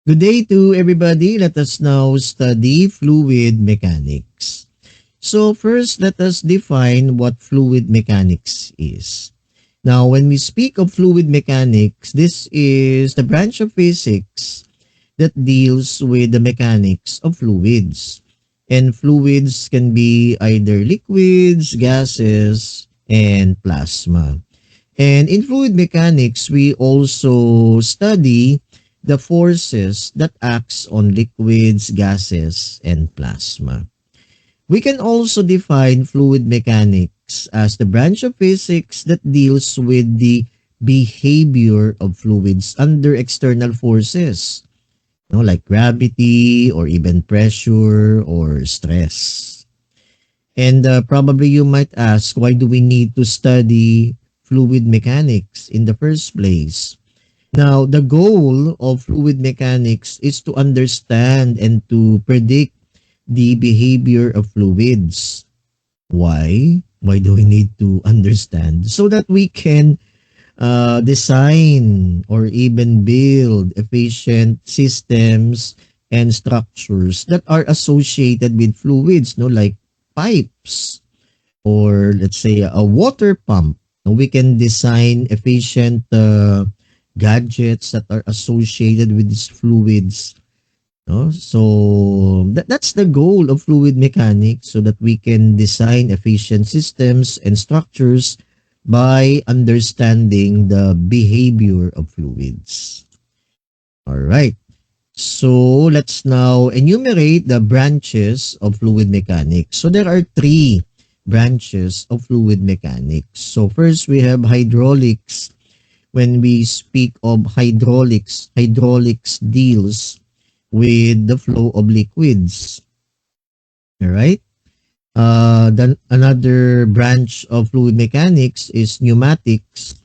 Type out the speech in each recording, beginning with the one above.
Good day to everybody. Let us now study fluid mechanics. So first, let us define what fluid mechanics is. Now, when we speak of fluid mechanics, this is the branch of physics that deals with the mechanics of fluids. And fluids can be either liquids, gases, and plasma. And in fluid mechanics, we also study the forces that acts on liquids, gases, and plasma. We can also define fluid mechanics as the branch of physics that deals with the behavior of fluids under external forces, like gravity or even pressure or stress. And probably you might ask, why do we need to study fluid mechanics in the first place? Now, the goal of fluid mechanics is to understand and to predict the behavior of fluids. Why? Why do we need to understand? So that we can design or even build efficient systems and structures that are associated with fluids, like pipes or let's say a water pump. We can design efficient gadgets that are associated with these fluids. No? So that's the goal of fluid mechanics, so that we can design efficient systems and structures by understanding the behavior of fluids. All right. So let's now enumerate the branches of fluid mechanics. So there are three branches of fluid mechanics. So first we have hydraulics. When we speak of hydraulics deals with the flow of liquids. All right. Then another branch of fluid mechanics is pneumatics.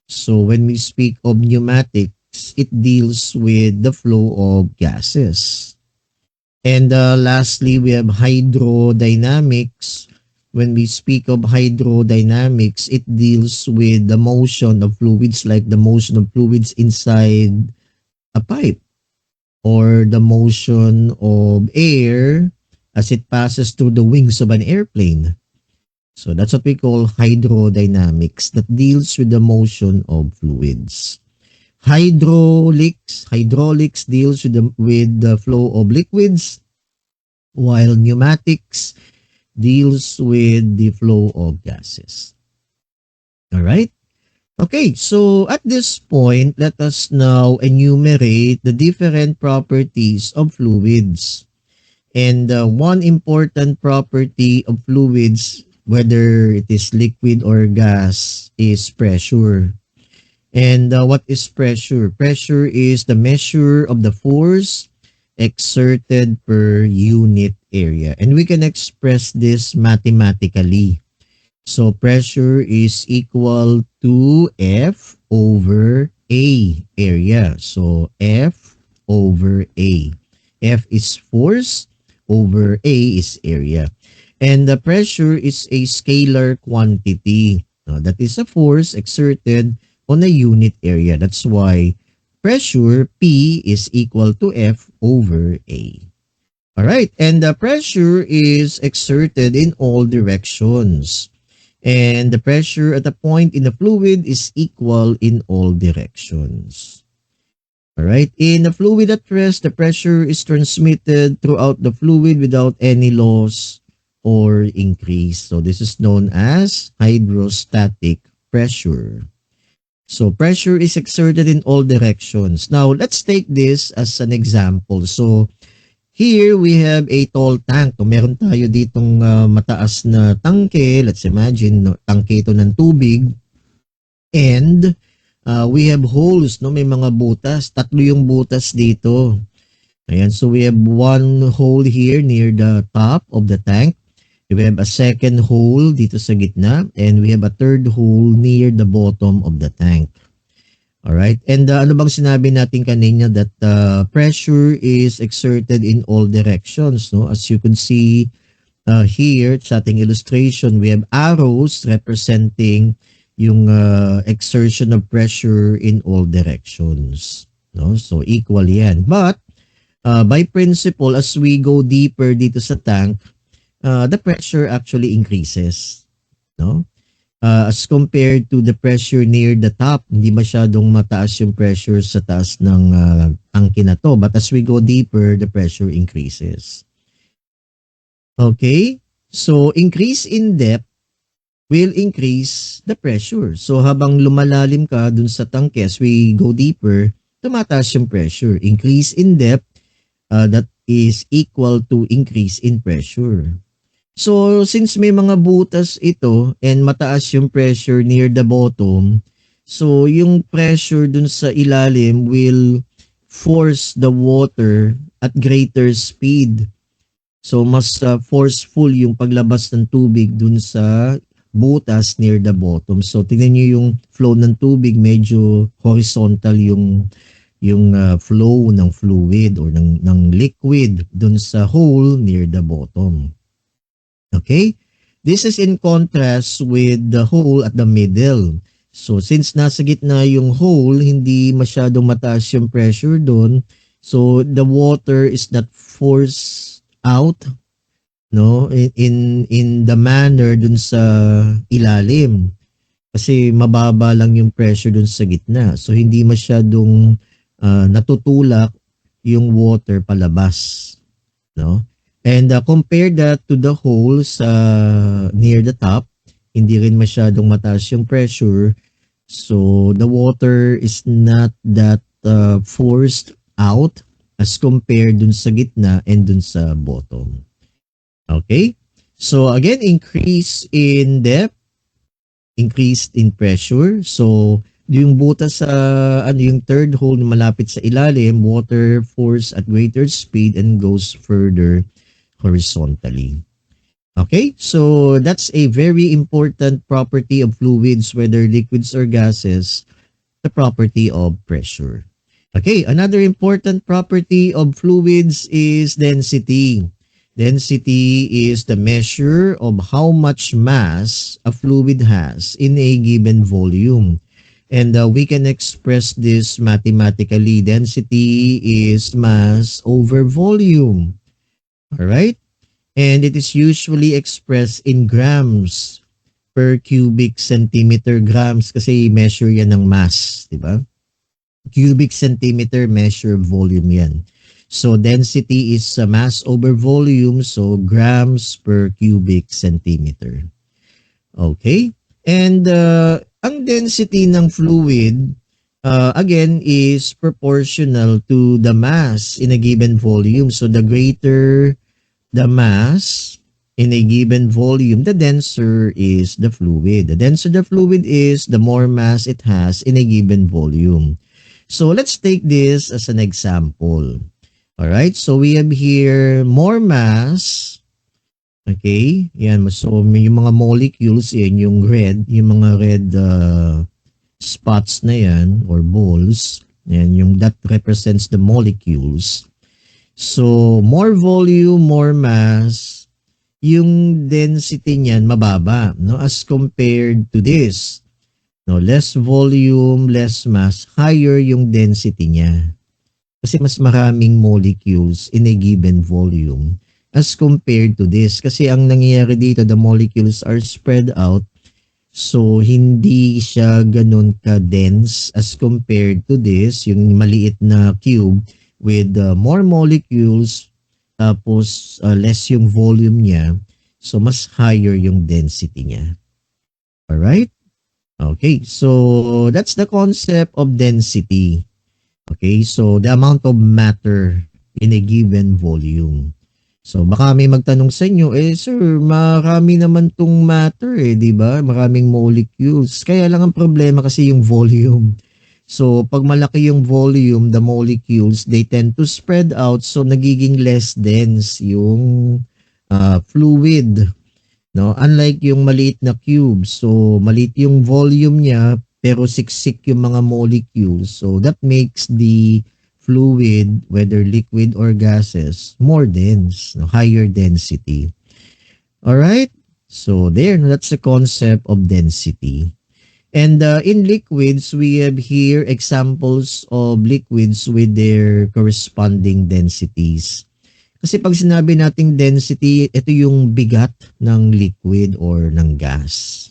So when we speak of pneumatics, it deals with the flow of gases. And lastly, we have hydrodynamics. When we speak of hydrodynamics, it deals with the motion of fluids, like the motion of fluids inside a pipe, or the motion of air as it passes through the wings of an airplane. So that's what we call hydrodynamics, that deals with the motion of fluids. Hydraulics deals with the flow of liquids, while pneumatics deals with the flow of gases. All right? Okay, so at this point, let us now enumerate the different properties of fluids. And one important property of fluids, whether it is liquid or gas, is pressure. And what is pressure? Pressure is the measure of the force exerted per unit area. And we can express this mathematically. So pressure is equal to F over A area. So F over A. F is force, over A is area. And the pressure is a scalar quantity. That is a force exerted on a unit area. That's why pressure P is equal to F over A. All right, and the pressure is exerted in all directions. And the pressure at a point in the fluid is equal in all directions. All right, in a fluid at rest, the pressure is transmitted throughout the fluid without any loss or increase. So this is known as hydrostatic pressure. So pressure is exerted in all directions. Now, let's take this as an example. So here we have a tall tank. So, meron tayo ditong mataas na tangke. Let's imagine, tangke ito ng tubig. And we have holes, may mga butas. Tatlo yung butas dito. Ayan, so we have one hole here near the top of the tank. We have a second hole dito sa gitna. And we have a third hole near the bottom of the tank. Alright, and ano bang sinabi natin kanina, that pressure is exerted in all directions, no? As you can see here sa ating illustration, we have arrows representing yung exertion of pressure in all directions. no? So equal yan. But by principle, as we go deeper dito sa tank, the pressure actually increases, no? As compared to the pressure near the top, hindi masyadong mataas yung pressure sa taas ng tangke na to. But as we go deeper, the pressure increases. Okay? So, increase in depth will increase the pressure. So, habang lumalalim ka dun sa tangke, as we go deeper, tumataas yung pressure. Increase in depth, that is equal to increase in pressure. So, since may mga butas ito and mataas yung pressure near the bottom, so yung pressure dun sa ilalim will force the water at greater speed. So, mas forceful yung paglabas ng tubig dun sa butas near the bottom. So, tingnan nyo yung flow ng tubig, medyo horizontal yung flow ng fluid or ng liquid dun sa hole near the bottom. Okay? This is in contrast with the hole at the middle. So, since nasa gitna yung hole, hindi masyadong mataas yung pressure doon. So, the water is not forced out, no, in the manner dun sa ilalim. Kasi mababa lang yung pressure dun sa gitna. So, hindi masyadong natutulak yung water palabas, no? And compare that to the holes near the top, hindi rin masyadong mataas yung pressure. So the water is not that forced out as compared dun sa gitna and dun sa bottom. Okay? So again, increase in depth, increased in pressure. So yung butas sa yung third hole na malapit sa ilalim, water force at greater speed and goes further horizontally. Okay, so that's a very important property of fluids, whether liquids or gases, the property of pressure. Okay, another important property of fluids is density. Density is the measure of how much mass a fluid has in a given volume. And we can express this mathematically. Density is mass over volume. Alright? And it is usually expressed in grams per cubic centimeter. Grams kasi measure yan ng mass, di ba? Cubic centimeter measure volume yan. So density is mass over volume, so grams per cubic centimeter. Okay? And ang density ng fluid, again, is proportional to the mass in a given volume. So the greater the mass in a given volume, the denser is the fluid. The denser the fluid is, the more mass it has in a given volume. So let's take this as an example. Alright, so we have here more mass. Okay, yan. So yung mga molecules, yan yung red, yung mga red spots na yan or balls. Yan, yung that represents the molecules. So, more volume, more mass, yung density niyan mababa, no, as compared to this. No, less volume, less mass, higher yung density niya. Kasi mas maraming molecules in a given volume as compared to this. Kasi ang nangyayari dito, the molecules are spread out, so hindi siya ganun ka-dense as compared to this, yung maliit na cube with more molecules, tapos less yung volume niya, so mas higher yung density niya. Alright? Okay, so that's the concept of density. Okay, so the amount of matter in a given volume. So baka may magtanong sa inyo, sir, marami naman tong matter di ba? Maraming molecules. Kaya lang ang problema kasi yung volume. So, pag malaki yung volume, the molecules, they tend to spread out. So, nagiging less dense yung fluid. No? Unlike yung maliit na cube. So, maliit yung volume niya, pero siksik yung mga molecules. So, that makes the fluid, whether liquid or gases, more dense, no? Higher density. Alright? So, there, that's the concept of density. And in liquids, we have here examples of liquids with their corresponding densities. Kasi pag sinabi nating density, ito yung bigat ng liquid or ng gas.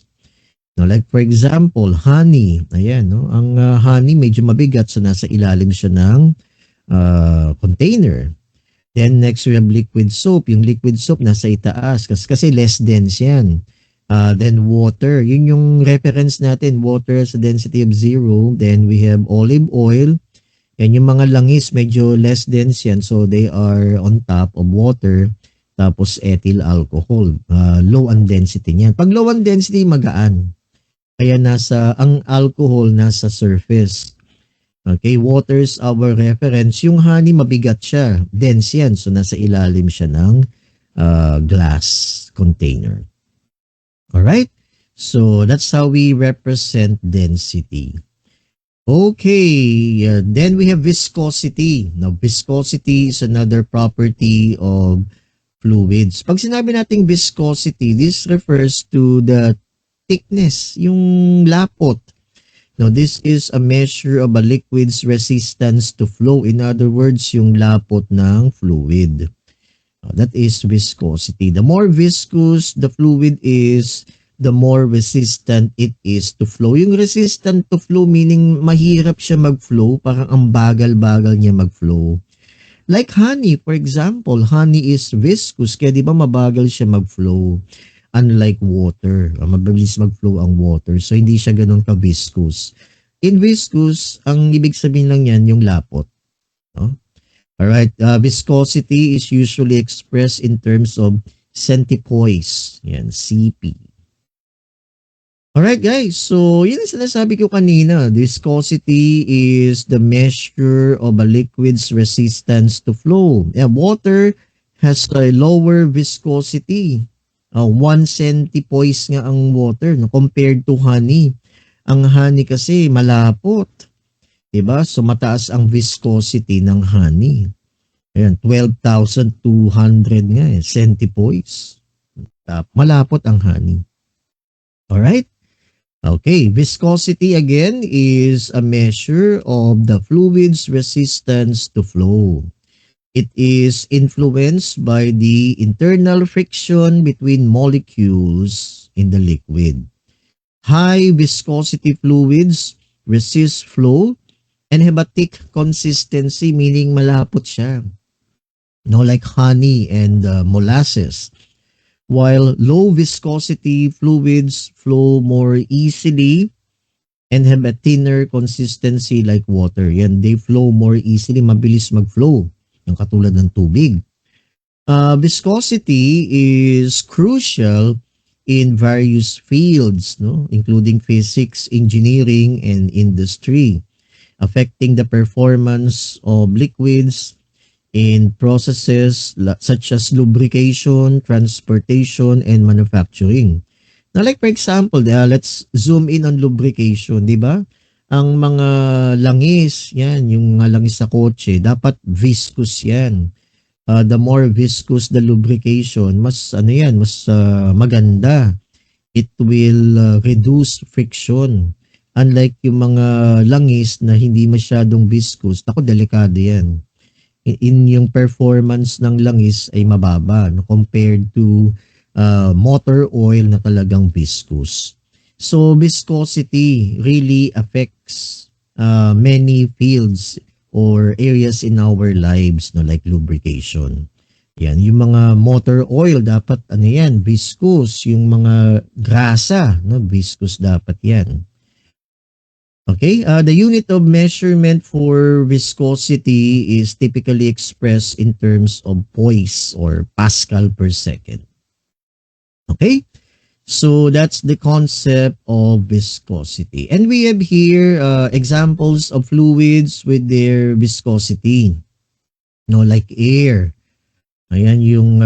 No, like for example, honey. Ayan, no? Ang honey medyo mabigat so nasa ilalim siya ng container. Then next we have liquid soap. Yung liquid soap nasa itaas kasi less dense yan. Then water. Yun yung reference natin. Water has a density of 0. Then we have olive oil. Yan yung mga langis medyo less dense yan. So they are on top of water. Tapos ethyl alcohol. Low ang density niyan. Pag low ang density, magaan. Kaya ang alcohol nasa surface. Okay, water's our reference. Yung honey mabigat siya, dense yan. So nasa ilalim siya ng glass container. Alright? So that's how we represent density. Okay, then we have viscosity. Now viscosity is another property of fluids. Pag sinabi nating viscosity, this refers to the thickness, yung lapot. Now, this is a measure of a liquid's resistance to flow. In other words, yung lapot ng fluid. That is viscosity. The more viscous the fluid is, the more resistant it is to flow. Yung resistant to flow meaning mahirap siya mag-flow, parang ang bagal-bagal niya mag-flow. Like honey, for example, honey is viscous, kaya di ba mabagal siya mag-flow? Unlike water, mabilis mag-flow ang water. So, hindi siya ganun ka-viscous. In viscous, ang ibig sabihin lang yan, yung lapot. No? Alright, viscosity is usually expressed in terms of centipoise. Yan, CP. Alright guys, so yun ang sinasabi ko kanina. Viscosity is the measure of a liquid's resistance to flow. Yeah, water has a lower viscosity. 1 centipoise nga ang water no, compared to honey. Ang honey kasi malapot. Diba? So mataas ang viscosity ng honey. Ayan, 12,200 nga centipoise. Malapot ang honey. Alright? Okay, viscosity again is a measure of the fluid's resistance to flow. It is influenced by the internal friction between molecules in the liquid. High viscosity fluids resist flow and have a thick consistency, meaning malapot siya. No, like honey and molasses. While low viscosity fluids flow more easily and have a thinner consistency like water. Yan, they flow more easily, mabilis mag-flow. Yung katulad ng tubig. Viscosity is crucial in various fields, no? Including physics, engineering, and industry, affecting the performance of liquids in processes such as lubrication, transportation, and manufacturing. Now, like for example, let's zoom in on lubrication, di ba? Ang mga langis, yan, yung mga langis sa kotse, dapat viscous yan. The more viscous the lubrication, mas maganda. It will reduce friction. Unlike yung mga langis na hindi masyadong viscous, ako delikado yan. In yung performance ng langis ay mababa no, compared to motor oil na talagang viscous. So viscosity really affects many fields or areas in our lives, no, like lubrication. Yan, yung mga motor oil dapat viscous, yung mga grasa, no, viscous dapat yan. Okay, the unit of measurement for viscosity is typically expressed in terms of poise or Pascal per second. Okay? So that's the concept of viscosity. And we have here examples of fluids with their viscosity. No, like air. Ayan yung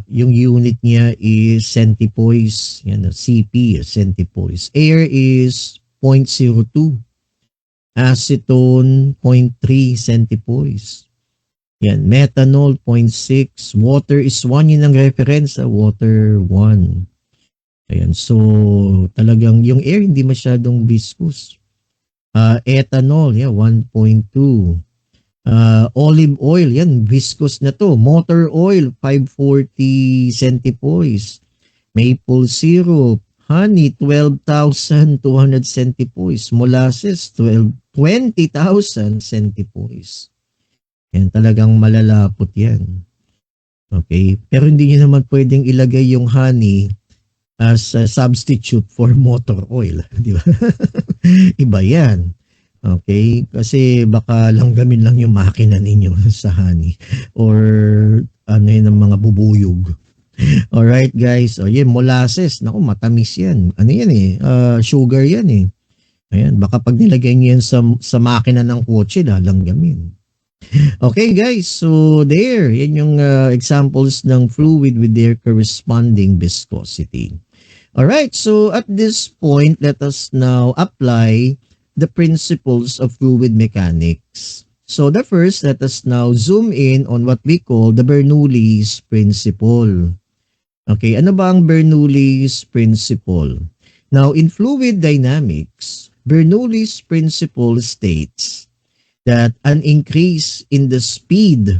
unit niya is centipoise. Yan, CP, centipoise. Air is 0.02. Acetone, 0.3 centipoise. Yan, methanol, 0.6. Water is 1. Yun ang reference, water 1. Ayan, so talagang yung air hindi masyadong viscous. Ethanol, yeah, 1.2. Olive oil, yan, viscous na to. Motor oil, 540 centipoise. Maple syrup, honey, 12,200 centipoise. Molasses, 20,000 centipoise. Yan, talagang malalapot yan. Okay? Pero hindi nyo naman pwedeng ilagay yung honey as a substitute for motor oil. Di ba? Iba yan. Okay? Kasi baka langgamin lang yung makina ninyo sa honey. Or ano yun, ng mga bubuyog. Alright guys. O yun, molasses. Naku, matamis yan. Ano yan eh? Sugar yan eh. Ayan, baka pag nilagay nyo yan sa makina ng kotse, langgamin. Okay guys, so there, yan yung examples ng fluid with their corresponding viscosity. Alright, so at this point, let us now apply the principles of fluid mechanics. So the first, let us now zoom in on what we call the Bernoulli's principle. Okay, ano ba ang Bernoulli's principle? Now, in fluid dynamics, Bernoulli's principle states that an increase in the speed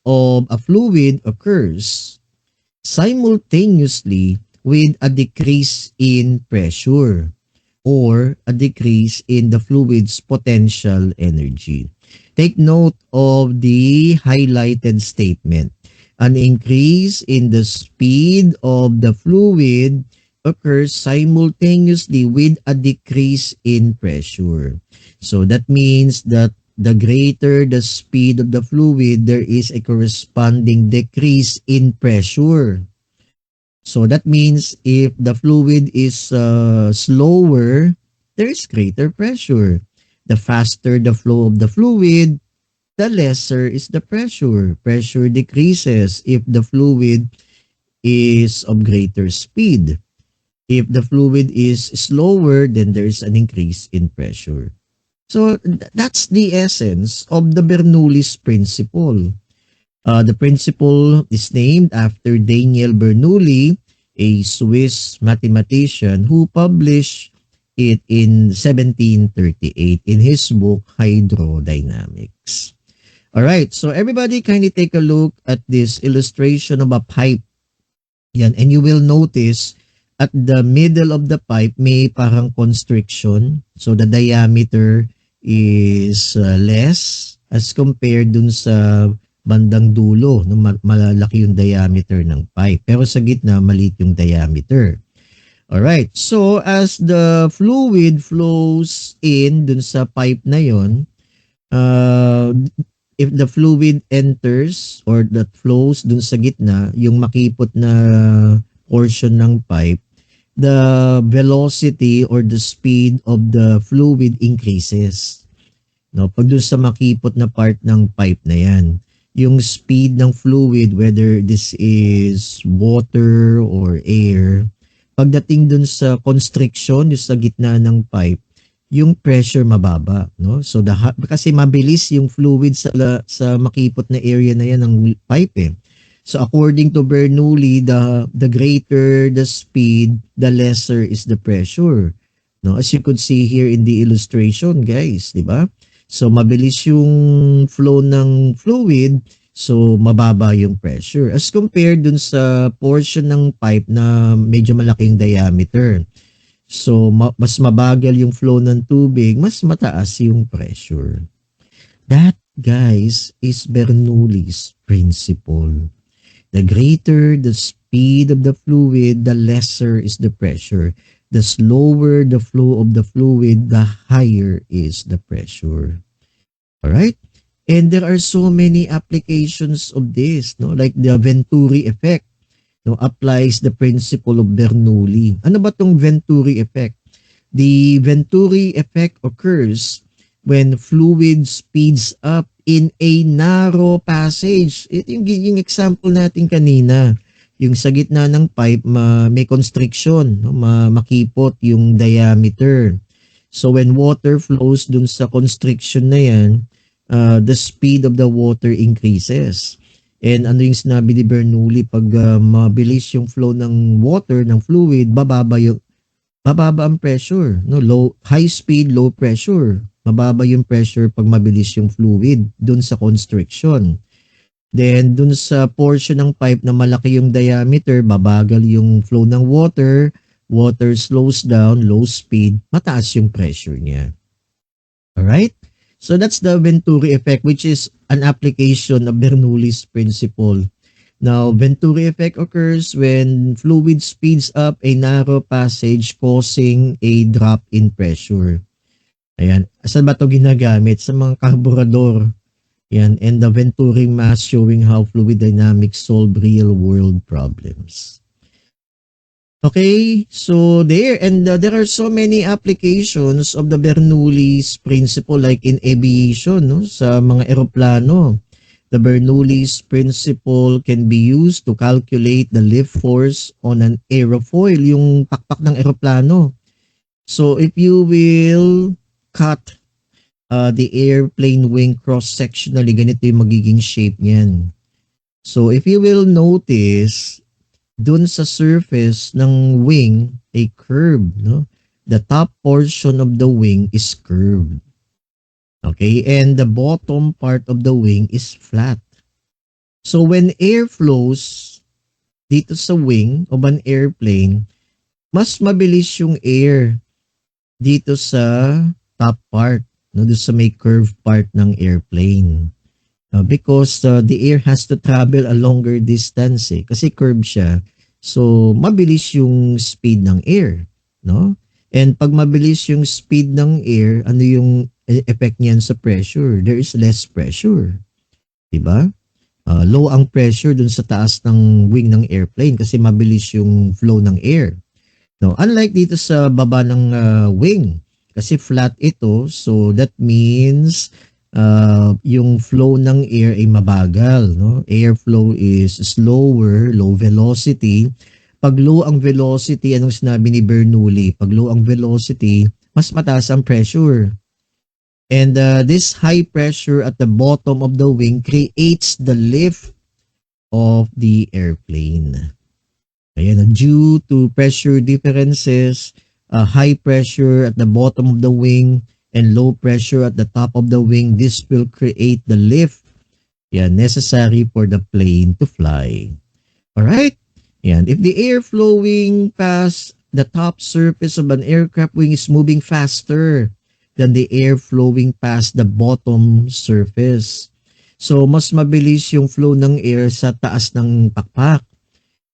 of a fluid occurs simultaneously with a decrease in pressure or a decrease in the fluid's potential energy. Take note of the highlighted statement. An increase in the speed of the fluid occurs simultaneously with a decrease in pressure. So that means that the greater the speed of the fluid, there is a corresponding decrease in pressure. So that means if the fluid is slower, there is greater pressure. The faster the flow of the fluid, the lesser is the pressure. Pressure decreases if the fluid is of greater speed. If the fluid is slower, then there is an increase in pressure. So that's the essence of the Bernoulli's principle. The principle is named after Daniel Bernoulli, a Swiss mathematician who published it in 1738 in his book Hydrodynamics. Alright, so everybody kindly take a look at this illustration of a pipe. Yan, and you will notice at the middle of the pipe may parang constriction. So the diameter is less as compared dun sa bandang dulo, no, malalaki yung diameter ng pipe. Pero sa gitna, maliit yung diameter. Alright, so as the fluid flows in dun sa pipe na yon, if the fluid enters or that flows dun sa gitna, yung makipot na portion ng pipe, the velocity or the speed of the fluid increases. No, pag dun sa makipot na part ng pipe na yan, yung speed ng fluid, whether this is water or air, pagdating dun sa constriction, yung sa gitna ng pipe, yung pressure mababa, no? So kasi mabilis yung fluid sa makipot na area na yan ng pipe eh. So according to Bernoulli, the greater the speed, the lesser is the pressure. No, as you could see here in the illustration, guys, di ba? So mabilis yung flow ng fluid, so mababa yung pressure as compared dun sa portion ng pipe na medyo malaking diameter. So mas mabagal yung flow ng tubig, mas mataas yung pressure. That, guys, is Bernoulli's principle. The greater the speed of the fluid, the lesser is the pressure. The slower the flow of the fluid, the higher is the pressure. Alright? And there are so many applications of this, no? Like the Venturi effect, no, applies the principle of Bernoulli. Ano ba tong Venturi effect? The Venturi effect occurs when fluid speeds up in a narrow passage. Ito yung example natin kanina. Yung sa gitna ng pipe, may constriction, no? Makipot yung diameter. So when water flows dun sa constriction na yan, the speed of the water increases. And ano yung sinabi ni Bernoulli, pag mabilis yung flow ng water, ng fluid, mababa ang pressure, no? High speed, low pressure. Mababa yung pressure pag mabilis yung fluid dun sa constriction. Then dun sa portion ng pipe na malaki yung diameter, babagal yung flow ng water, water slows down, low speed, mataas yung pressure niya. Alright? So that's the Venturi effect, which is an application of Bernoulli's principle. Now, Venturi effect occurs when fluid speeds up a narrow passage causing a drop in pressure. Ayan. Saan ba ito ginagamit? Sa mga karburador. Yan. And the Venturi mass showing how fluid dynamics solve real-world problems. Okay, so there, and there are so many applications of the Bernoulli's principle like in aviation, no? Sa mga eroplano. The Bernoulli's principle can be used to calculate the lift force on an aerofoil, yung pakpak ng eroplano. So if you will cut the airplane wing cross-sectionally, ganito yung magiging shape niyan. So if you will notice, dun sa surface ng wing, a curve, no? The top portion of the wing is curved. Okay, and the bottom part of the wing is flat. So when air flows dito sa wing of an airplane, mas mabilis yung air dito sa top part, no? Dito sa may curved part ng airplane. Because the air has to travel a longer distance kasi curved siya. So mabilis yung speed ng air, no? And pag mabilis yung speed ng air, ano yung effect niyan sa pressure? There is less pressure. 'Di ba? Low ang pressure dun sa taas ng wing ng airplane kasi mabilis yung flow ng air. No, unlike dito sa baba ng wing kasi flat ito, so that means yung flow ng air ay mabagal, no? Airflow is slower, low velocity. Pag low ang velocity, anong sinabi ni Bernoulli? Pag low ang velocity, mas mataas ang pressure. And this high pressure at the bottom of the wing creates the lift of the airplane. Ayan, due to pressure differences, high pressure at the bottom of the wing and low pressure at the top of the wing, this will create the lift necessary for the plane to fly. Alright? Yan. If the air flowing past the top surface of an aircraft wing is moving faster than the air flowing past the bottom surface. So, mas mabilis yung flow ng air sa taas ng pakpak.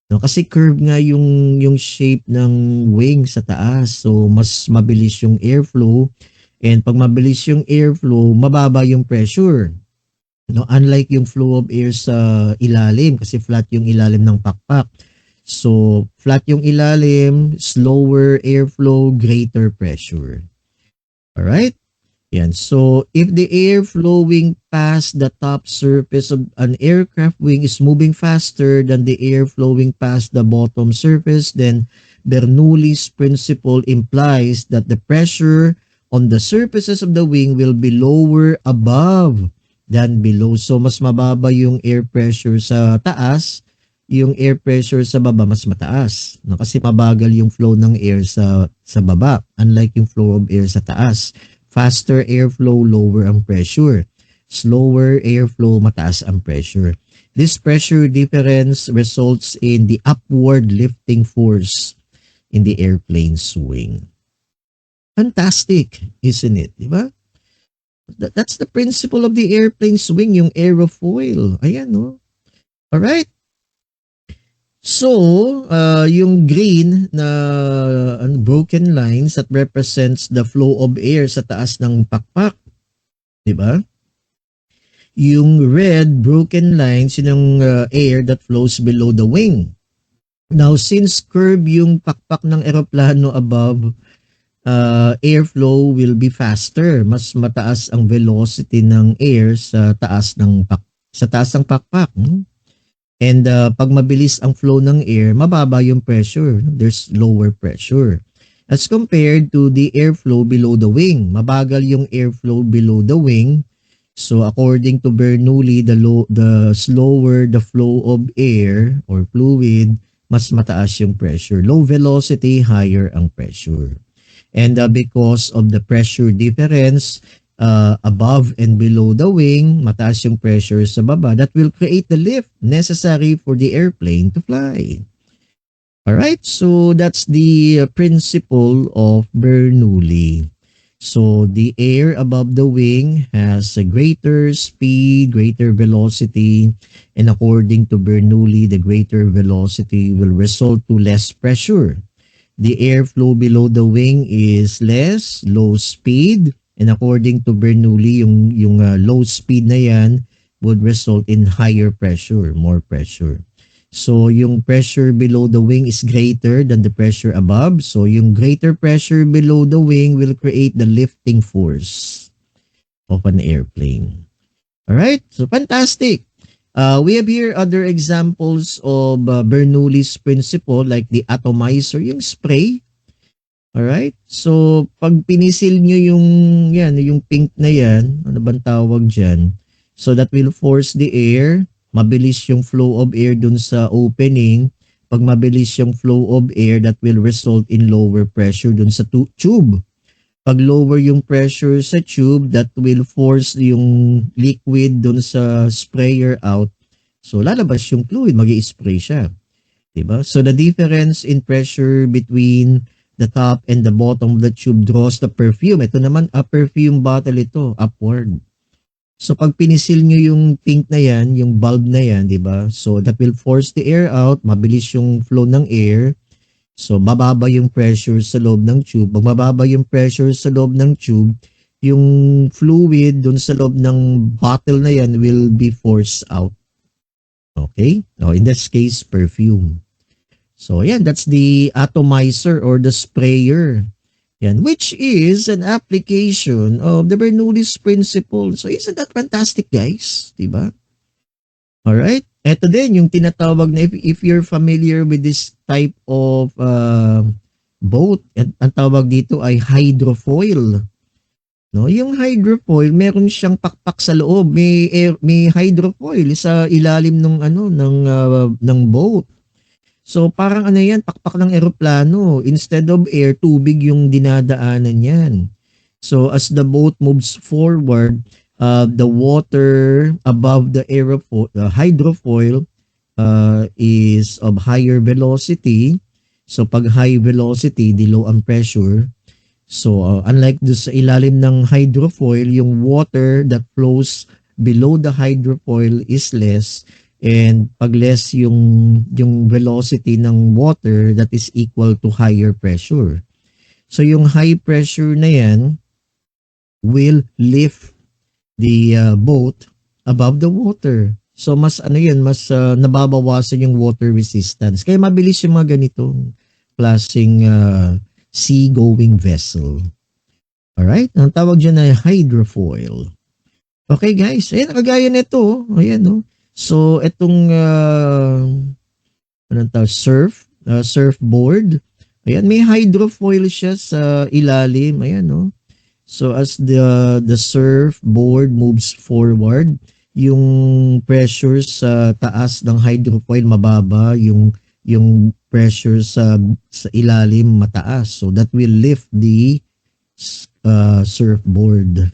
No, kasi curve nga yung shape ng wing sa taas. So, mas mabilis yung airflow. And pag mabilis yung airflow, mababa yung pressure. No, unlike yung flow of air sa ilalim kasi flat yung ilalim ng pakpak. So, flat yung ilalim, slower airflow, greater pressure. Alright? Yan. So, if the air flowing past the top surface of an aircraft wing is moving faster than the air flowing past the bottom surface, then Bernoulli's principle implies that the pressure on the surfaces of the wing will be lower above than below. So, mas mababa yung air pressure sa taas, yung air pressure sa baba mas mataas. No? Kasi mabagal yung flow ng air sa baba, unlike yung flow of air sa taas. Faster airflow, lower ang pressure. Slower airflow, mataas ang pressure. This pressure difference results in the upward lifting force in the airplane's wing. Fantastic, isn't it? Diba? That's the principle of the airplane's wing, yung aerofoil. Ayan, no? Alright? So, yung green na broken lines that represents the flow of air sa taas ng pakpak. Diba? Yung red broken lines, yung air that flows below the wing. Now, since curve yung pakpak ng eroplano above, airflow will be faster. Mas mataas ang velocity ng air sa taas ng pakpak. And pag mabilis ang flow ng air, mababa yung pressure. There's lower pressure. As compared to the airflow below the wing. Mabagal yung airflow below the wing. So according to Bernoulli, the slower the flow of air or fluid, mas mataas yung pressure. Low velocity, higher ang pressure. And because of the pressure difference above and below the wing, mataas yung pressure sa baba, that will create the lift necessary for the airplane to fly. Alright, so that's the principle of Bernoulli. So the air above the wing has a greater speed, greater velocity, and according to Bernoulli, the greater velocity will result to less pressure. The airflow below the wing is less, low speed, and according to Bernoulli, yung low speed na yan would result in higher pressure, more pressure. So yung pressure below the wing is greater than the pressure above. So yung greater pressure below the wing will create the lifting force of an airplane. Alright, so fantastic. We have here other examples of Bernoulli's principle like the atomizer, yung spray. Alright, so pag pinisil nyo yung pink na yan, ano bang tawag dyan? So that will force the air, mabilis yung flow of air dun sa opening. Pag mabilis yung flow of air, that will result in lower pressure dun sa tube. Pag lower yung pressure sa tube, that will force yung liquid dun sa sprayer out. So lalabas yung fluid, magi-spray siya. Diba? So the difference in pressure between the top and the bottom of the tube draws the perfume. Ito naman, a perfume bottle ito, upward. So pag pinisil nyo yung pink na yan, yung bulb na yan, di ba? So that will force the air out, mabilis yung flow ng air. So bababa yung pressure sa loob ng tube. Pag mababa yung pressure sa loob ng tube, yung fluid dun sa loob ng bottle na yan will be forced out. Okay? Oh, in this case, perfume. So yan, that's the atomizer or the sprayer. Yan, which is an application of the Bernoulli's principle. So isn't that fantastic, guys? Diba? Alright? Ito din, yung tinatawag na, if you're familiar with this type of boat, ang tawag dito ay hydrofoil. No, yung hydrofoil, meron siyang pakpak sa loob. May hydrofoil sa ilalim ng boat. So parang ano yan, pakpak ng eroplano. Instead of air, tubig yung dinadaanan yan. So as the boat moves forward, the water above the hydrofoil is of higher velocity. So pag high velocity, di low ang pressure. So unlike do sa ilalim ng hydrofoil, yung water that flows below the hydrofoil is less. And pag less yung velocity ng water, that is equal to higher pressure. So yung high pressure na yan will lift the boat above the water. So mas mas nababawasan yung water resistance. Kaya mabilis yung mga ganitong klaseng sea-going vessel. Alright? Ang tawag dyan ay hydrofoil. Okay guys, ayan, kagaya nito. Ayan, no? So, itong surfboard, ayan, may hydrofoil siya sa ilalim. Ayan, no? So, as the surfboard moves forward, yung pressure sa taas ng hydrofoil mababa, yung pressure sa ilalim mataas. So, that will lift the surfboard.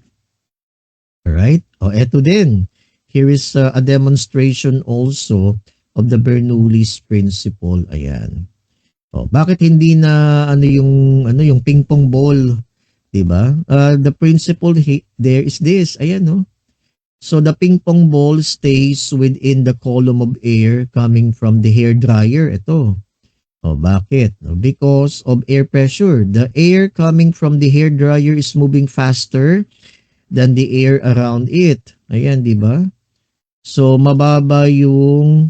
Alright? O, eto din. Here is a demonstration also of the Bernoulli's principle. Ayan. O, bakit hindi na yung ping pong ball, 'di ba? The principle there is this. Ayan, no? So the ping pong ball stays within the column of air coming from the hair dryer. Ito. O, bakit? Because of air pressure. The air coming from the hair dryer is moving faster than the air around it. Ayan, 'di ba? So, mababa yung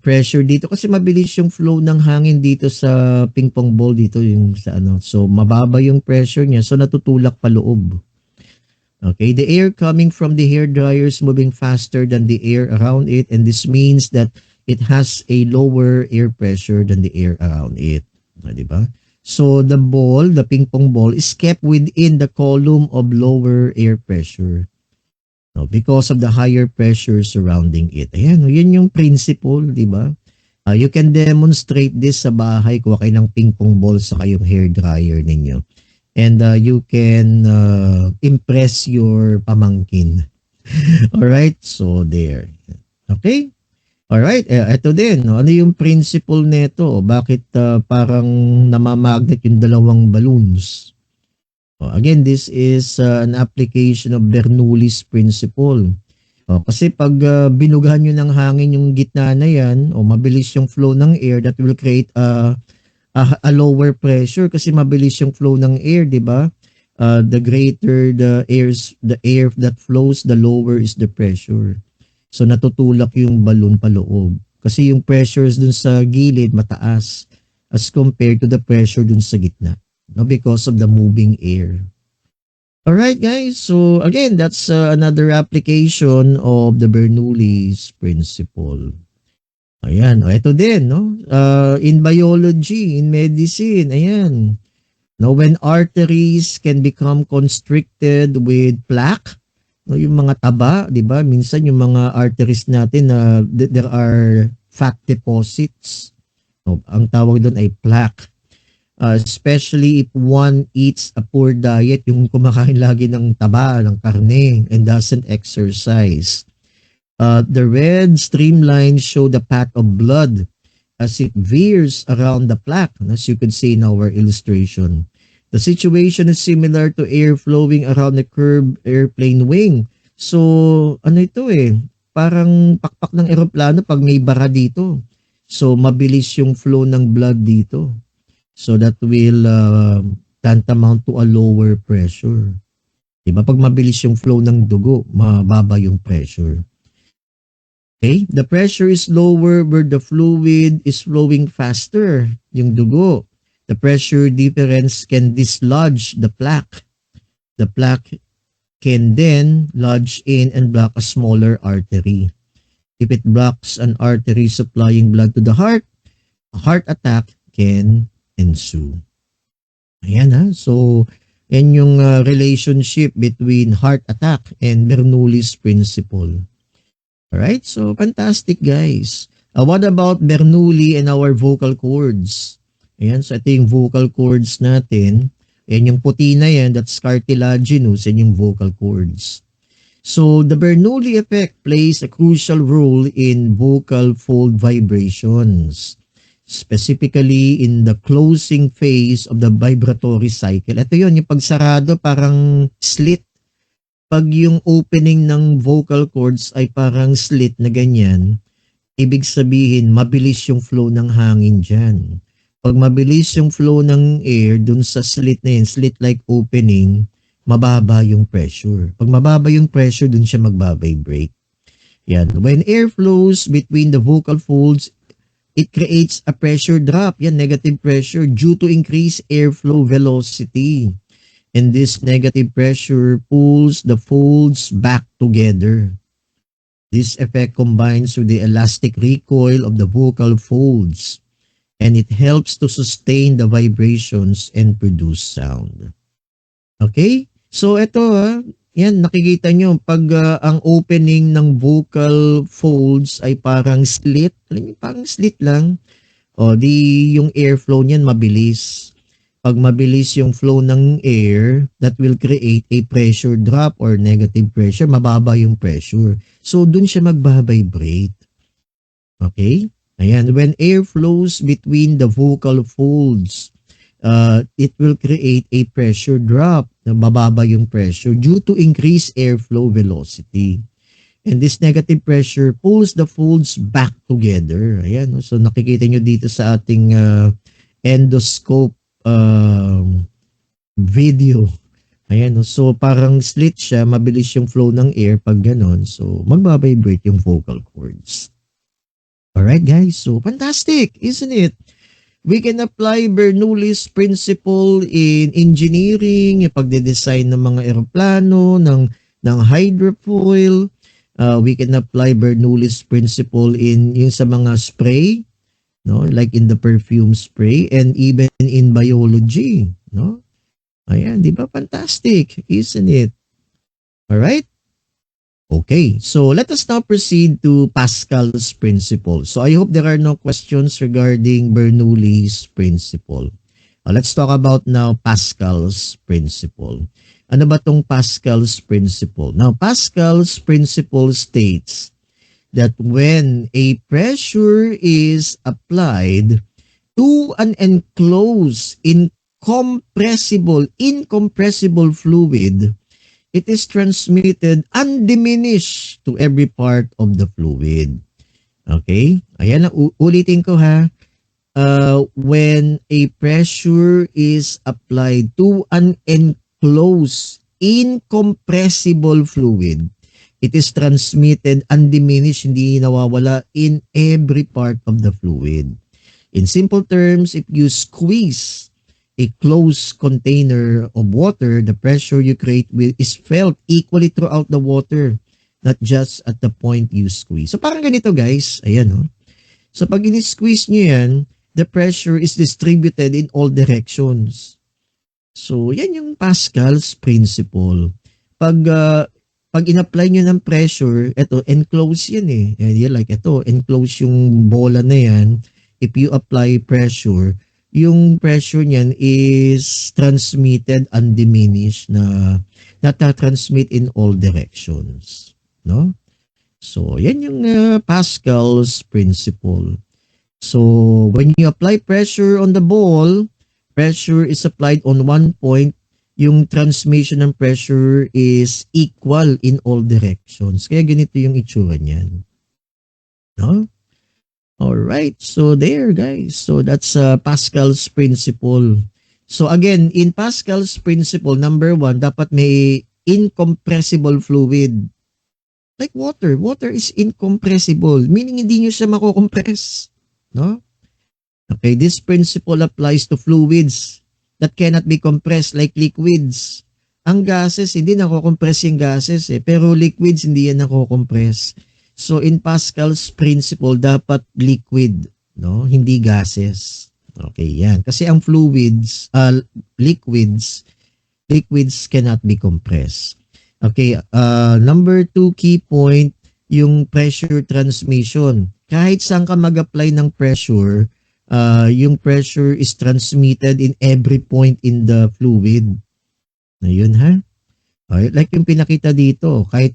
pressure dito kasi mabilis yung flow ng hangin dito sa ping pong ball dito yung sa ano. So, mababa yung pressure niya. So, natutulak pa loob. Okay, the air coming from the hair dryer is moving faster than the air around it, and this means that it has a lower air pressure than the air around it. Diba? So, the ping pong ball is kept within the column of lower air pressure. no, because of the higher pressure surrounding it. Ayan, no, yun yung principle, di ba? You can demonstrate this sa bahay, kuha kayo ng ping pong ball sa kayong hair dryer ninyo. And you can impress your pamangkin. Alright, so there. Okay? Alright, ito din. No? Ano yung principle nito? Bakit parang namamagnet yung dalawang balloons? Again, this is an application of Bernoulli's principle. Kasi pag binugahan nyo ng hangin yung gitna na yan, mabilis yung flow ng air, that will create a lower pressure kasi mabilis yung flow ng air, di ba? The greater the air that flows, the lower is the pressure. So natutulak yung balloon paloob. Kasi yung pressures dun sa gilid mataas as compared to the pressure dun sa gitna. No, because of the moving air. Alright guys, so again, that's another application of the Bernoulli's principle. Ayan, ito din, no? In biology, in medicine, ayan. Now, when arteries can become constricted with plaque, no, yung mga taba, di ba? Minsan yung mga arteries natin na there are fat deposits. No, ang tawag doon ay plaque. Especially if one eats a poor diet, yung kumakain lagi ng taba, ng karne, and doesn't exercise. The red streamlines show the path of blood as it veers around the plaque, as you can see in our illustration. The situation is similar to air flowing around the curved airplane wing. So, ano ito parang pakpak ng eroplano pag may bara dito. So, mabilis yung flow ng blood dito. So that will tantamount to a lower pressure. Diba? Pag mabilis yung flow ng dugo, mababa yung pressure. Okay? The pressure is lower where the fluid is flowing faster, yung dugo. The pressure difference can dislodge the plaque. The plaque can then lodge in and block a smaller artery. If it blocks an artery supplying blood to the heart, a heart attack can ensue. Ayan So, yan yung relationship between heart attack and Bernoulli's principle. Alright? So, fantastic guys. What about Bernoulli and our vocal cords? Ayan, so ito yung vocal cords natin. Ayan yung puti na yan, that's cartilaginous, and yung vocal cords. So, the Bernoulli effect plays a crucial role in vocal fold vibrations, specifically in the closing phase of the vibratory cycle. Ito yun, yung pagsarado parang slit. Pag yung opening ng vocal cords ay parang slit na ganyan, ibig sabihin mabilis yung flow ng hangin dyan. Pag mabilis yung flow ng air dun sa slit na yun, slit-like opening, mababa yung pressure. Pag mababa yung pressure, dun siya magbabibrate. Yan. When air flows between the vocal folds, it creates a pressure drop, negative pressure due to increased airflow velocity. And this negative pressure pulls the folds back together. This effect combines with the elastic recoil of the vocal folds, and it helps to sustain the vibrations and produce sound. Okay? So ito yan, nakikita nyo, pag ang opening ng vocal folds ay parang slit, parang slit lang, yung airflow niyan mabilis. Pag mabilis yung flow ng air, that will create a pressure drop or negative pressure, mababa yung pressure. So, dun siya magbabibrate. Okay? Ayan, when air flows between the vocal folds, it will create a pressure drop, mababa yung pressure due to increased airflow velocity. And this negative pressure pulls the folds back together. Ayan, so nakikita nyo dito sa ating endoscope video. Ayan, so parang slit siya, mabilis yung flow ng air pag ganon. So magbabibrate yung vocal cords. Alright guys, so fantastic, isn't it? We can apply Bernoulli's principle in engineering, yung pagde-design ng mga eroplano, ng hydrofoil. We can apply Bernoulli's principle in yung sa mga spray, no? Like in the perfume spray, and even in biology, no? Ayan, di ba fantastic, isn't it? Alright? Okay, so let us now proceed to Pascal's principle. So I hope there are no questions regarding Bernoulli's principle. Let's talk about now Pascal's principle. Ano ba tong Pascal's principle? Now, Pascal's principle states that when a pressure is applied to an enclosed incompressible fluid, it is transmitted undiminished to every part of the fluid. Okay? Ayan, ulitin ko ha. When a pressure is applied to an enclosed incompressible fluid, it is transmitted undiminished, hindi nawawala in every part of the fluid. In simple terms, if you squeeze a closed container of water, the pressure you create is felt equally throughout the water, not just at the point you squeeze. So parang ganito guys, ayan oh. So pag in-squeeze nyo yan, the pressure is distributed in all directions. So yan yung Pascal's principle. Pag in-apply nyo ng pressure, eto, enclose yan eh. Yan, like ito, enclose yung bola na yan. If you apply pressure, yung pressure niyan is transmitted undiminished na nata-transmit in all directions. No? So, yan yung Pascal's principle. So, when you apply pressure on the ball, pressure is applied on one point, yung transmission ng pressure is equal in all directions. Kaya ganito yung itsura niyan. No? Alright, so there guys. So that's Pascal's principle. So again, in Pascal's principle, number 1, dapat may incompressible fluid. Like water. Water is incompressible, meaning hindi nyo siya makukompress. No? Okay, this principle applies to fluids that cannot be compressed like liquids. Ang gases, hindi nakokompress yung gases pero liquids hindi yan nakokompress. So in Pascal's principle, dapat liquid, no? Hindi gases. Okay, yan. Kasi ang fluids, liquids cannot be compressed. Okay, number 2 key point, yung pressure transmission. Kahit saan ka mag-apply ng pressure, yung pressure is transmitted in every point in the fluid. Ayun ha. Like yung pinakita dito, kahit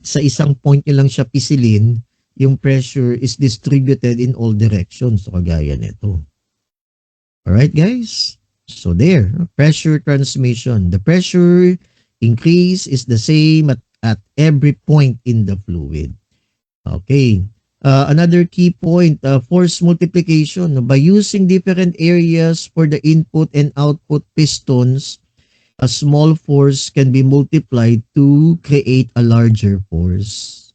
sa isang point nyo lang siya pisilin, yung pressure is distributed in all directions. So kagaya nito. Alright guys? So there, pressure transmission. The pressure increase is the same at every point in the fluid. Okay. Another key point, force multiplication. By using different areas for the input and output pistons, a small force can be multiplied to create a larger force.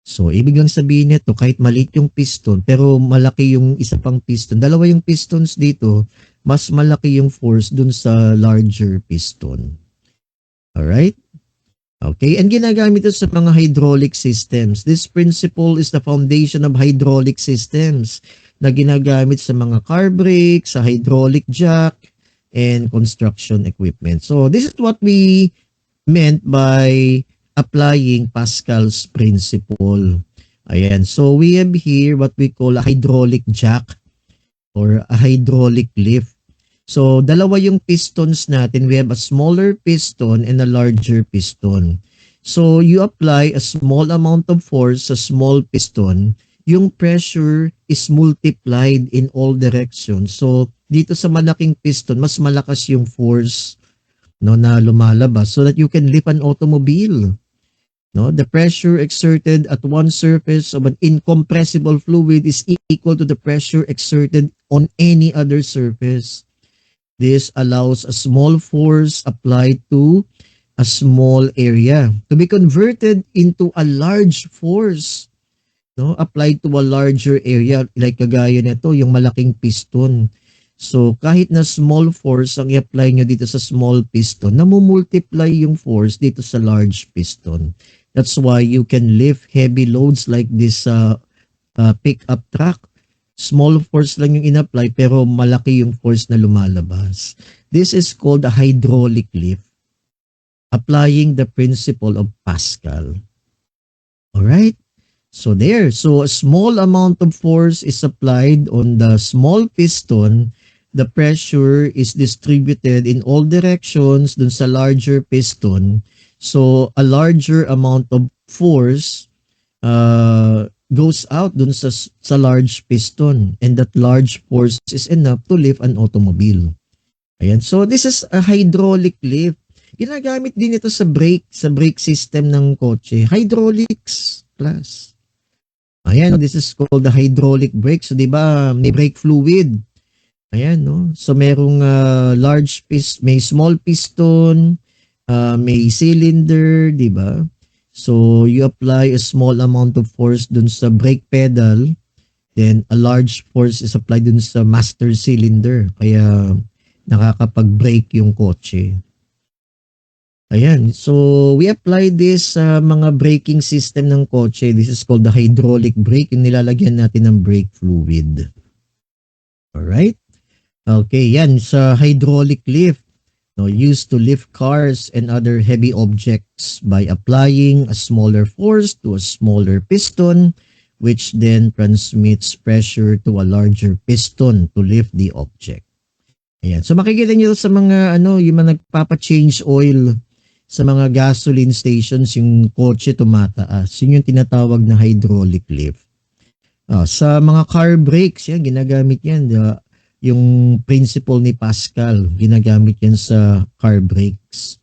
So, ibig lang sabihin nito, kahit maliit yung piston, pero malaki yung isa pang piston, dalawa yung pistons dito, mas malaki yung force dun sa larger piston. Alright? Okay, and ginagamit ito sa mga hydraulic systems. This principle is the foundation of hydraulic systems na ginagamit sa mga car brakes, sa hydraulic jack, and construction equipment. So, this is what we meant by applying Pascal's principle. Ayan, so we have here what we call a hydraulic jack or a hydraulic lift. So, dalawa yung pistons natin. We have a smaller piston and a larger piston. So, you apply a small amount of force sa small piston. Yung pressure is multiplied in all directions. So, dito sa malaking piston, mas malakas yung force, no, na lumalabas so that you can lift an automobile. No, the pressure exerted at one surface of an incompressible fluid is equal to the pressure exerted on any other surface. This allows a small force applied to a small area to be converted into a large force, no, applied to a larger area, like kagaya nito, yung malaking piston. So, kahit na small force ang i-apply nyo dito sa small piston, namumultiply yung force dito sa large piston. That's why you can lift heavy loads like this pickup truck. Small force lang yung in-apply pero malaki yung force na lumalabas. This is called a hydraulic lift. applying the principle of Pascal. Alright? So there. So a small amount of force is applied on the small piston. The pressure is distributed in all directions dun sa larger piston. So a larger amount of force goes out dun sa large piston, and that large force is enough to lift an automobile. Ayan. So this is a hydraulic lift. Ginagamit din ito sa brake system ng kotse. Hydraulics class. Ayan, this is called the hydraulic brake. So, di ba, may brake fluid. Ayan, no? So, merong may small piston, may cylinder, di ba? So, you apply a small amount of force dun sa brake pedal, then a large force is applied dun sa master cylinder. Kaya, nakakapag-brake yung kotse. Ayan. So, we apply this sa mga braking system ng kotse. This is called the hydraulic brake. Yung nilalagyan natin ng brake fluid. Alright? Okay, yan. Sa hydraulic lift, used to lift cars and other heavy objects by applying a smaller force to a smaller piston, which then transmits pressure to a larger piston to lift the object. Ayan. So, makikita nyo sa mga, yung mga nagpapa-change oil sa mga gasoline stations, yung kotse tumataas. Yun yung tinatawag na hydraulic lift. Sa mga car brakes, yan, ginagamit yan. Yung principle ni Pascal, ginagamit yan sa car brakes.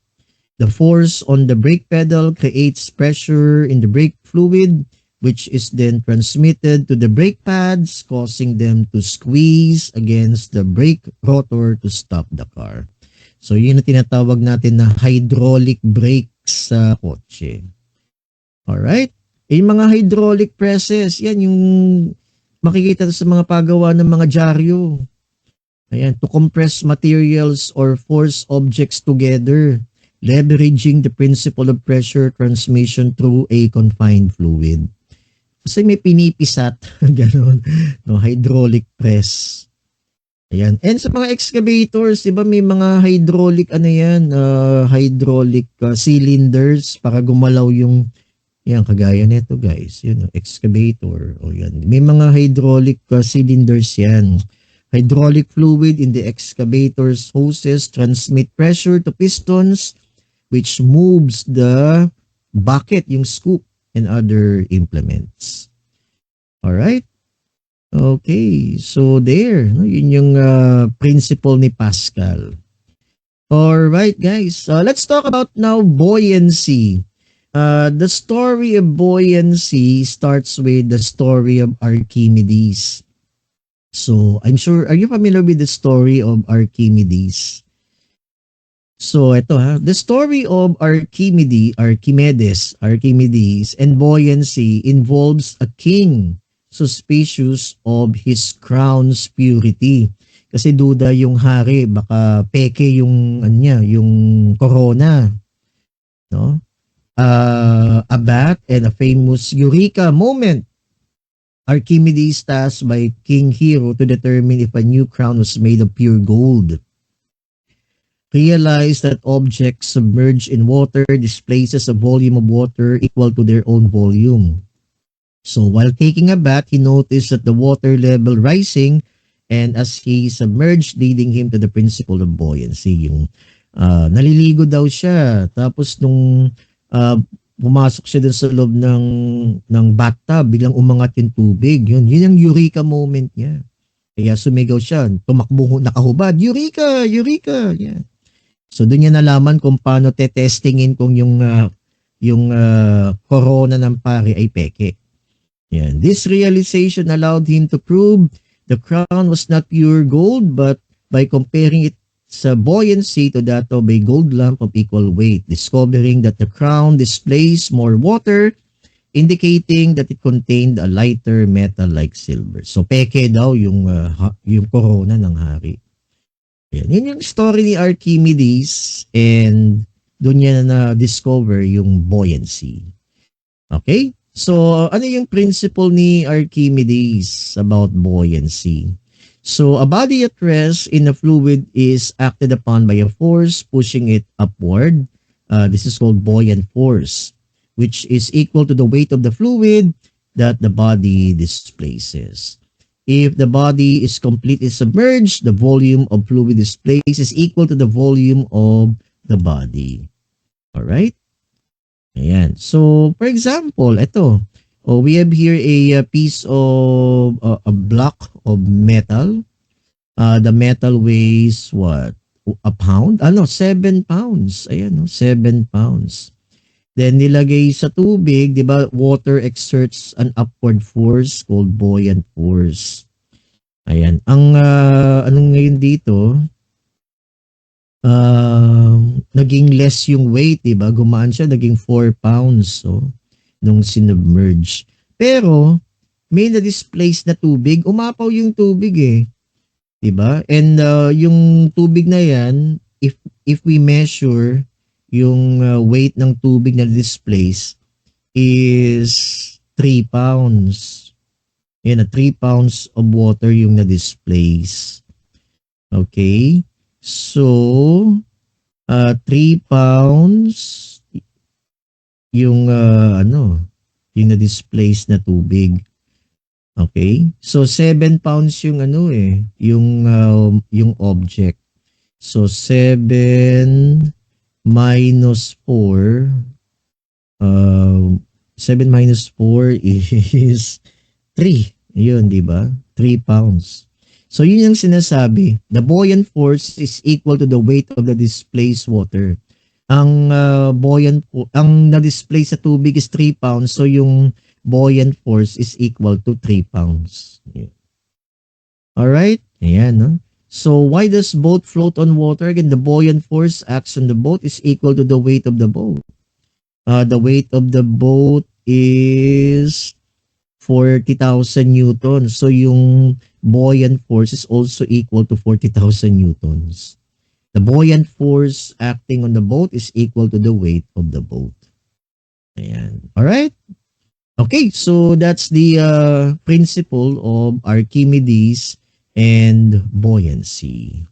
The force on the brake pedal creates pressure in the brake fluid, which is then transmitted to the brake pads, causing them to squeeze against the brake rotor to stop the car. So, yun ang tinatawag natin na hydraulic brakes sa kotse. Alright? Yung mga hydraulic presses, yan yung makikita sa mga paggawa ng mga dyaryo. Ayan, to compress materials or force objects together, leveraging the principle of pressure transmission through a confined fluid. Kasi may pinipisat, gano'n, hydraulic press. Ayan. And sa mga excavators, di ba may mga hydraulic hydraulic cylinders para gumalaw yung yan kagaya nito guys, yun excavator o yan. May mga hydraulic cylinders yan. Hydraulic fluid in the excavator's hoses transmit pressure to pistons which moves the bucket, yung scoop and other implements. All right? Okay, so there, yun yung principle ni Pascal. Alright guys, let's talk about now buoyancy. The story of buoyancy starts with the story of Archimedes. So, I'm sure, are you familiar with the story of Archimedes? So, ito the story of Archimedes and buoyancy involves a king suspicious of his crown's purity. Kasi duda yung hari, baka peke yung yung corona. No? A bat and a famous Eureka moment. Archimedes tasked by King Hero to determine if a new crown was made of pure gold. Realized that objects submerged in water displaces a volume of water equal to their own volume. So while taking a bath, he noticed that the water level rising, and as he submerged, leading him to the principle of buoyancy. Yung naliligo daw siya, tapos nung pumasok siya dun sa loob ng bathtub, biglang umangat yung tubig. Yun yung eureka moment niya. Kaya sumigaw siya, tumakbo, nakahubad, Eureka! Eureka! Yeah. So doon niya nalaman kung paano testingin kung yung corona ng pari ay peke. Yeah. This realization allowed him to prove the crown was not pure gold, but by comparing it sa buoyancy to that of a gold lump of equal weight, discovering that the crown displays more water, indicating that it contained a lighter metal like silver. So peke daw yung corona ng hari. Yan. Yun yung story ni Archimedes, and doon niya na discover yung buoyancy. Okay? So, ano yung principle ni Archimedes about buoyancy? So, a body at rest in a fluid is acted upon by a force pushing it upward. This is called buoyant force, which is equal to the weight of the fluid that the body displaces. If the body is completely submerged, the volume of fluid displaced is equal to the volume of the body. Alright? Ayan. So, for example, ito. Oh, we have here a piece of a block of metal. The metal weighs what? A pound? 7 pounds. Ayan, no? 7 pounds. Then nilagay sa tubig, 'di ba? Water exerts an upward force called buoyant force. Ayan. Ang anong ngayon dito, naging less yung weight, 'di ba? Gumaan siya, naging 4 pounds, so nung sinubmerge. Pero may na-displace na tubig, umapaw yung tubig eh, 'di ba? And yung tubig na 'yan, if we measure yung weight ng tubig na displace is 3 pounds. Yan, 3 pounds of water yung na-displace. Okay? So, 3 pounds yung yung na-displace na tubig. Okay? So 7 pounds yung yung object. So 7 minus 4 7 minus 4 is 3. Yun, di ba? 3 pounds. So yun yung sinasabi. The buoyant force is equal to the weight of the displaced water. Ang ang na-displace sa tubig is 3 pounds. So yung buoyant force is equal to 3 pounds. Yeah. Alright? Ayan, no? So why does boat float on water? Again, the buoyant force acts on the boat is equal to the weight of the boat. The weight of the boat is 40,000 newtons. So yung buoyant force is also equal to 40,000 newtons. The buoyant force acting on the boat is equal to the weight of the boat. Ayan. Alright? Okay, so that's the principle of Archimedes and buoyancy.